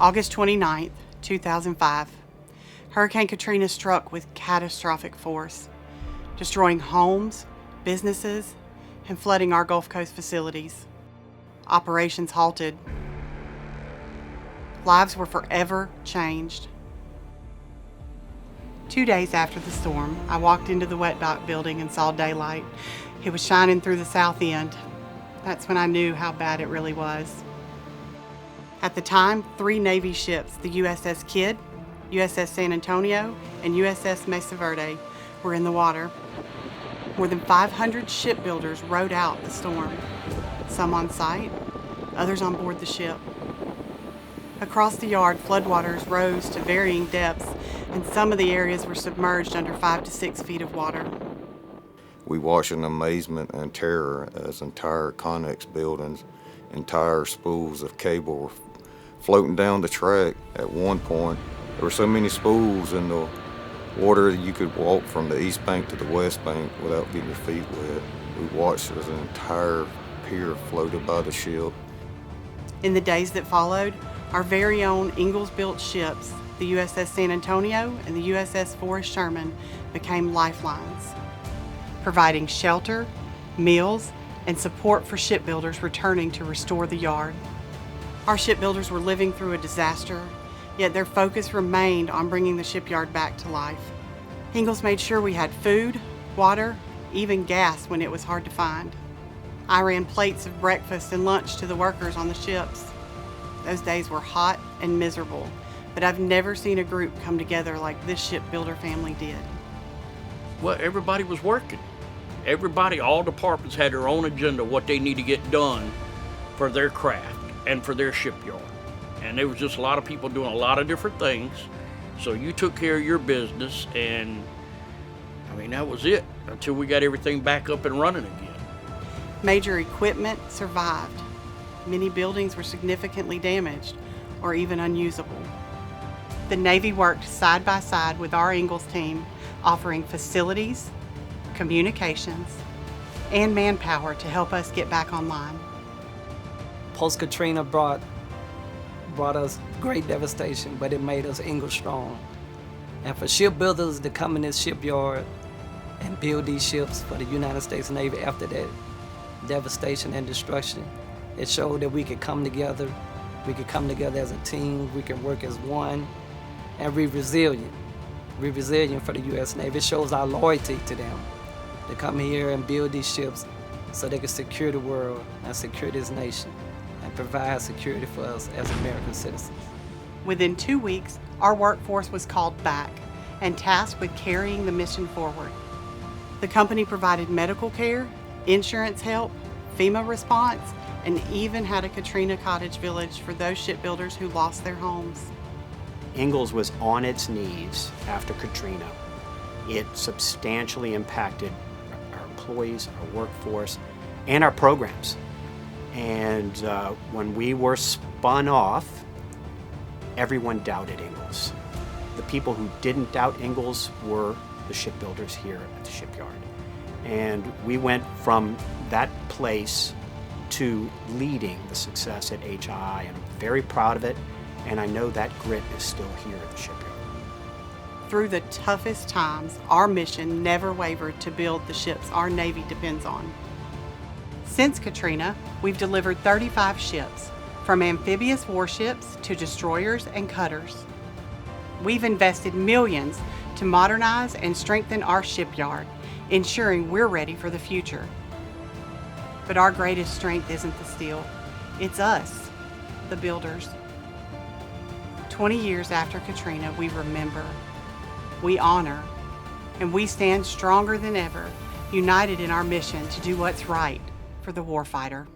August 29th, 2005. Hurricane Katrina struck with catastrophic force, destroying homes, businesses, and flooding our Gulf Coast facilities. Operations halted. Lives were forever changed. 2 days after the storm, I walked into the wet dock building and saw daylight. It was shining through the south end. That's when I knew how bad it really was. At the time, 3 Navy ships, the USS Kidd, USS San Antonio, and USS Mesa Verde, were in the water. More than 500 shipbuilders rode out the storm, some on site, others on board the ship. Across the yard, floodwaters rose to varying depths, and some of the areas were submerged under 5 to 6 feet of water. We watched in amazement and terror as entire connex buildings, entire spools of cable were floating down the track. At one point, there were so many spools in the water that you could walk from the east bank to the west bank without getting your feet wet. We watched as an entire pier floated by the ship. In the days that followed, our very own Ingalls-built ships, the USS San Antonio and the USS Forrest Sherman, became lifelines, providing shelter, meals, and support for shipbuilders returning to restore the yard. Our shipbuilders were living through a disaster, yet their focus remained on bringing the shipyard back to life. Ingalls made sure we had food, water, even gas when it was hard to find. I ran plates of breakfast and lunch to the workers on the ships. Those days were hot and miserable, but I've never seen a group come together like this shipbuilder family did. Well, everybody was working. Everybody, all departments had their own agenda, what they need to get done for their craft and for their shipyard. And there was just a lot of people doing a lot of different things. So you took care of your business, and I mean, that was it until we got everything back up and running again. Major equipment survived. Many buildings were significantly damaged or even unusable. The Navy worked side by side with our Ingalls team, offering facilities, communications, and manpower to help us get back online. Post-Katrina brought us great devastation, but it made us Ingalls strong. And for shipbuilders to come in this shipyard and build these ships for the United States Navy after that devastation and destruction, it showed that we could come together. We could come together as a team. We can work as one and be resilient. Be resilient for the U.S. Navy. It shows our loyalty to them to come here and build these ships so they can secure the world and secure this nation and provide security for us as American citizens. Within 2 weeks, our workforce was called back and tasked with carrying the mission forward. The company provided medical care, insurance help, FEMA response, and even had a Katrina cottage village for those shipbuilders who lost their homes. Ingalls was on its knees after Katrina. It substantially impacted our employees, our workforce, and our programs. And when we were spun off, everyone doubted Ingalls. The people who didn't doubt Ingalls were the shipbuilders here at the shipyard. And we went from that place to leading the success at HII, and I'm very proud of it, and I know that grit is still here at the shipyard. Through the toughest times, our mission never wavered to build the ships our Navy depends on. Since Katrina, we've delivered 35 ships, from amphibious warships to destroyers and cutters. We've invested millions to modernize and strengthen our shipyard, ensuring we're ready for the future. But our greatest strength isn't the steel, it's us, the builders. 20 years after Katrina, we remember, we honor, and we stand stronger than ever, united in our mission to do what's right for the warfighter.